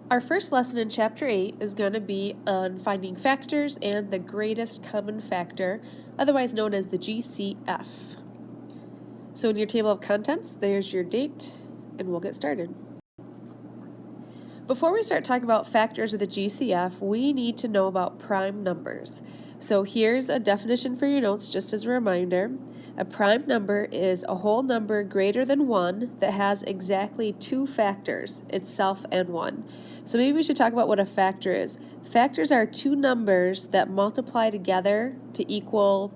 Our first lesson in Chapter 8 is going to be on finding factors and the greatest common factor, otherwise known as the GCF. So in your table of contents, there's your date, and we'll get started. Before we start talking about factors of the GCF, we need to know about prime numbers. So here's a definition for your notes just as a reminder. A prime number is a whole number greater than 1 that has exactly two factors, itself and 1. So maybe we should talk about what a factor is. Factors are two numbers that multiply together to equal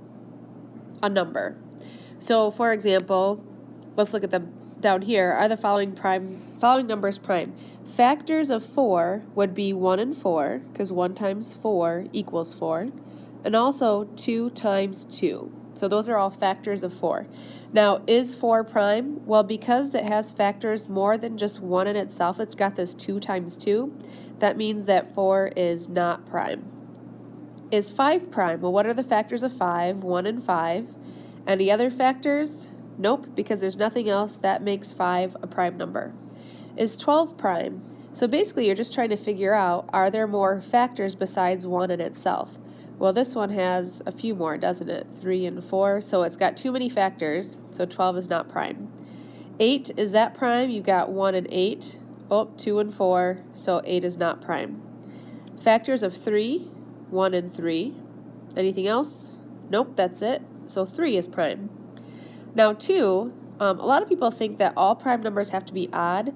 a number. So for example, let's look at the down here. Are the following numbers prime? Factors of 4 would be 1 and 4, because 1 times 4 equals 4, and also 2 times 2. So those are all factors of 4. Now, is 4 prime? Well, because it has factors more than just 1 in itself, it's got this 2 times 2. That means that 4 is not prime. Is 5 prime? Well, what are the factors of 5? 1 and 5. Any other factors? Nope, because there's nothing else that makes 5 a prime number. Is 12 prime? So basically you're just trying to figure out, are there more factors besides 1 in itself? Well, this one has a few more, doesn't it? 3 and 4, so it's got too many factors, so 12 is not prime. 8, is that prime? You've got 1 and 8. Oh, 2 and 4, so 8 is not prime. Factors of 3, 1 and 3. Anything else? Nope, that's it. So 3 is prime. Now 2, a lot of people think that all prime numbers have to be odd.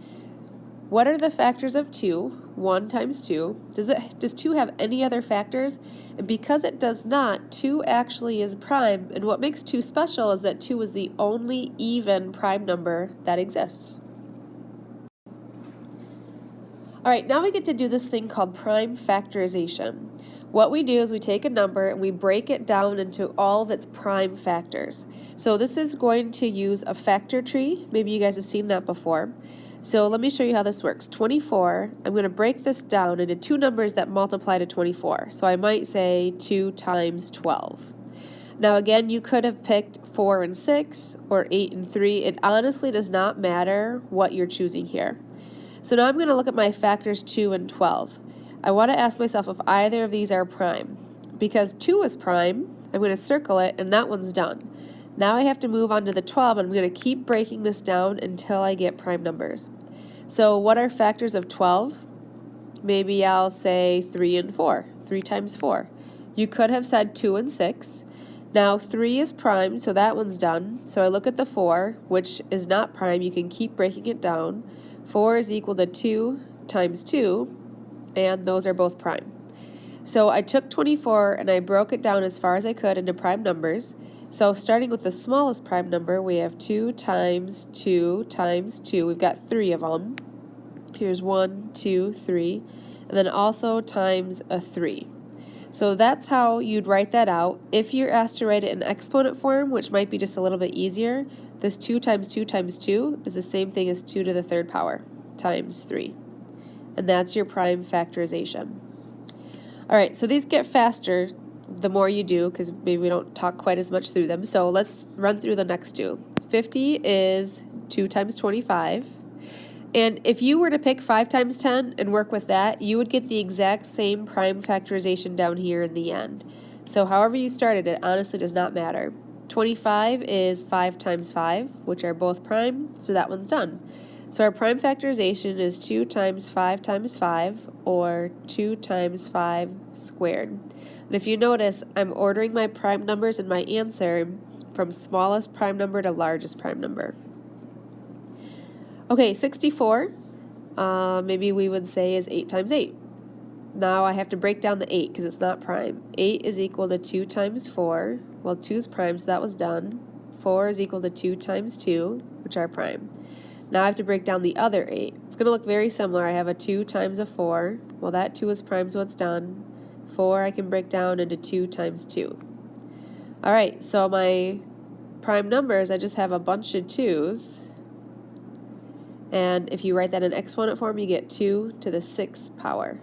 What are the factors of 2? 1 times 2. Does 2 have any other factors? And because it does not, 2 actually is prime, and what makes 2 special is that 2 is the only even prime number that exists. All right, now we get to do this thing called prime factorization. What we do is we take a number and we break it down into all of its prime factors. So this is going to use a factor tree. Maybe you guys have seen that before. So let me show you how this works. 24, I'm going to break this down into two numbers that multiply to 24. So I might say 2 times 12. Now again, you could have picked 4 and 6 or 8 and 3. It honestly does not matter what you're choosing here. So now I'm going to look at my factors 2 and 12. I want to ask myself if either of these are prime. Because 2 is prime, I'm going to circle it, and that one's done. Now I have to move on to the 12, and I'm going to keep breaking this down until I get prime numbers. So what are factors of 12? Maybe I'll say 3 and 4. 3 times 4. You could have said 2 and 6. Now 3 is prime, so that one's done. So I look at the 4, which is not prime. You can keep breaking it down. 4 is equal to 2 times 2, and those are both prime. So I took 24 and I broke it down as far as I could into prime numbers. So starting with the smallest prime number, we have 2 times 2 times 2. We've got 3 of them. Here's 1, 2, 3, and then also times a 3. So that's how you'd write that out. If you're asked to write it in exponent form, which might be just a little bit easier, this 2 times 2 times 2 is the same thing as 2 to the third power times 3. And that's your prime factorization. All right, so these get faster the more you do, because maybe we don't talk quite as much through them. So let's run through the next two. 50 is 2 times 25. And if you were to pick 5 times 10 and work with that, you would get the exact same prime factorization down here in the end. So however you started, it honestly does not matter. 25 is 5 times 5, which are both prime, so that one's done. So our prime factorization is 2 times 5, or 2 times 5 squared. And if you notice, I'm ordering my prime numbers in my answer from smallest prime number to largest prime number. Okay, 64, maybe we would say is 8 times 8. Now I have to break down the 8 because it's not prime. 8 is equal to 2 times 4. Well, 2 is prime, so that was done. 4 is equal to 2 times 2, which are prime. Now I have to break down the other 8. It's going to look very similar. I have a 2 times a 4. Well, that 2 is prime, so it's done. 4 I can break down into 2 times 2. All right, so my prime numbers, I just have a bunch of 2's. And if you write that in exponent form, you get 2 to the 6th power.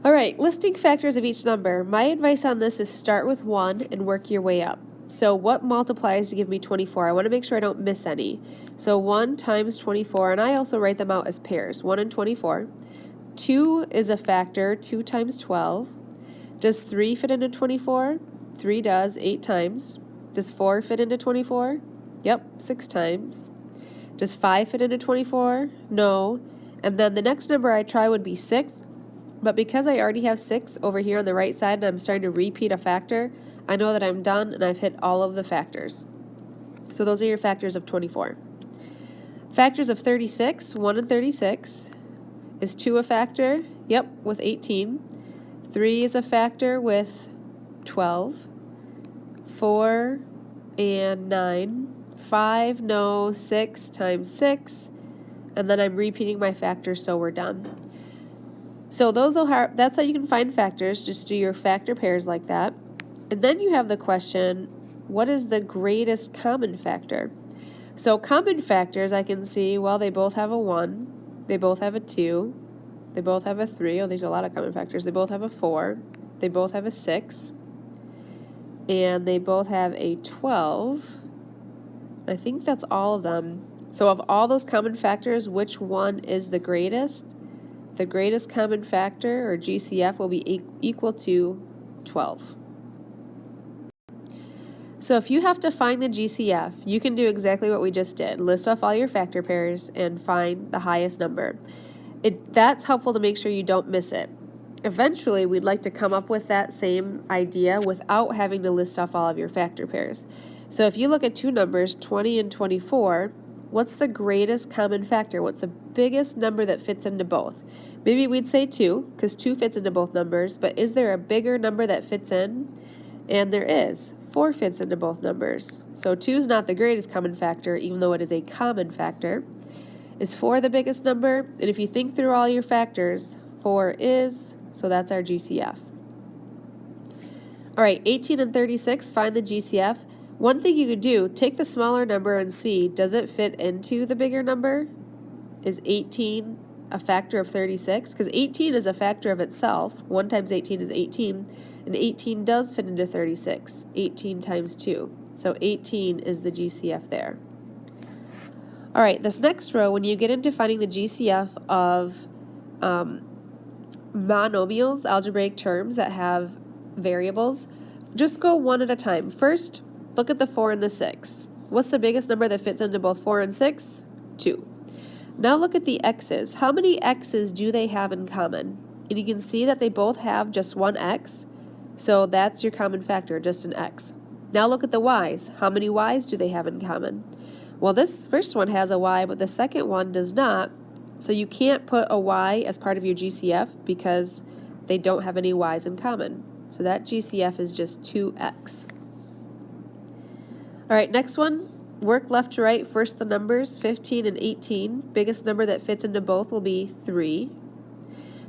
All right, listing factors of each number. My advice on this is start with 1 and work your way up. So what multiplies to give me 24? I want to make sure I don't miss any. So 1 times 24, and I also write them out as pairs, 1 and 24. 2 is a factor, 2 times 12. Does 3 fit into 24? 3 does, 8 times. Does 4 fit into 24? Yep, 6 times. Does 5 fit into 24? No. And then the next number I try would be 6, but because I already have 6 over here on the right side and I'm starting to repeat a factor, I know that I'm done and I've hit all of the factors. So those are your factors of 24. Factors of 36, 1 and 36. Is 2 a factor? Yep, with 18. 3 is a factor with 12. 4 and 9. 5, no. 6 times 6. And then I'm repeating my factors, so we're done. So that's how you can find factors. Just do your factor pairs like that. And then you have the question, what is the greatest common factor? So common factors, I can see, well, they both have a 1. They both have a 2. They both have a 3. Oh, there's a lot of common factors. They both have a 4. They both have a 6. And they both have a 12. I think that's all of them. So of all those common factors, which one is the greatest? The greatest common factor, or GCF, will be equal to 12. So if you have to find the GCF, you can do exactly what we just did. List off all your factor pairs and find the highest number. That's helpful to make sure you don't miss it. Eventually, we'd like to come up with that same idea without having to list off all of your factor pairs. So if you look at two numbers, 20 and 24, what's the greatest common factor? What's the biggest number that fits into both? Maybe we'd say 2, because 2 fits into both numbers, but is there a bigger number that fits in? And there is. 4 fits into both numbers. So 2 is not the greatest common factor, even though it is a common factor. Is 4 the biggest number? And if you think through all your factors, 4 is, so that's our GCF. All right, 18 and 36, find the GCF. One thing you could do, take the smaller number and see, does it fit into the bigger number? Is 18 a factor of 36? Because 18 is a factor of itself. 1 times 18 is 18, and 18 does fit into 36. 18 times 2. So 18 is the GCF there. All right, this next row, when you get into finding the GCF of monomials, algebraic terms that have variables, just go one at a time. First, look at the 4 and the 6. What's the biggest number that fits into both 4 and 6? 2. Now look at the x's. How many x's do they have in common? And you can see that they both have just one x, so that's your common factor, just an x. Now look at the y's. How many y's do they have in common? Well, this first one has a y, but the second one does not, so you can't put a y as part of your GCF because they don't have any y's in common. So that GCF is just 2x. All right, next one, work left to right. First the numbers, 15 and 18. Biggest number that fits into both will be 3.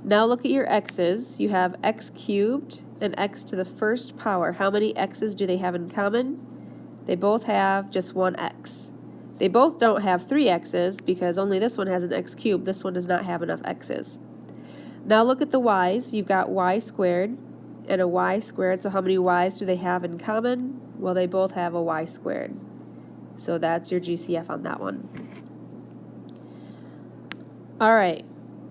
Now look at your x's. You have x cubed and x to the first power. How many x's do they have in common? They both have just one x. They both don't have 3 x's because only this one has an x cubed. This one does not have enough x's. Now look at the y's. You've got y squared and a y squared. So how many y's do they have in common? Well, they both have a y squared. So that's your GCF on that one. All right,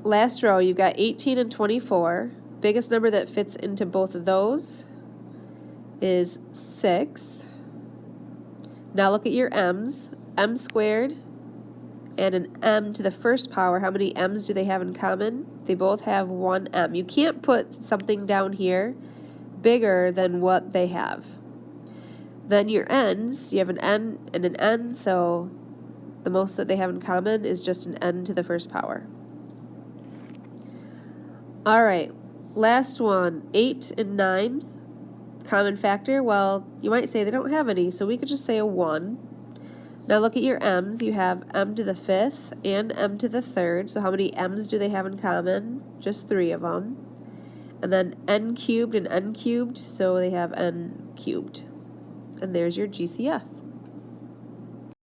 last row, you've got 18 and 24. Biggest number that fits into both of those is 6. Now look at your m's. M squared and an m to the first power. How many m's do they have in common? They both have one m. You can't put something down here bigger than what they have. Then your n's, you have an n and an n, so the most that they have in common is just an n to the first power. All right, last one, 8 and 9. Common factor, well, you might say they don't have any, so we could just say a 1. Now look at your m's. You have m to the 5th and m to the 3rd. So how many m's do they have in common? Just 3 of them. And then n cubed and n cubed, so they have n cubed. And there's your GCF.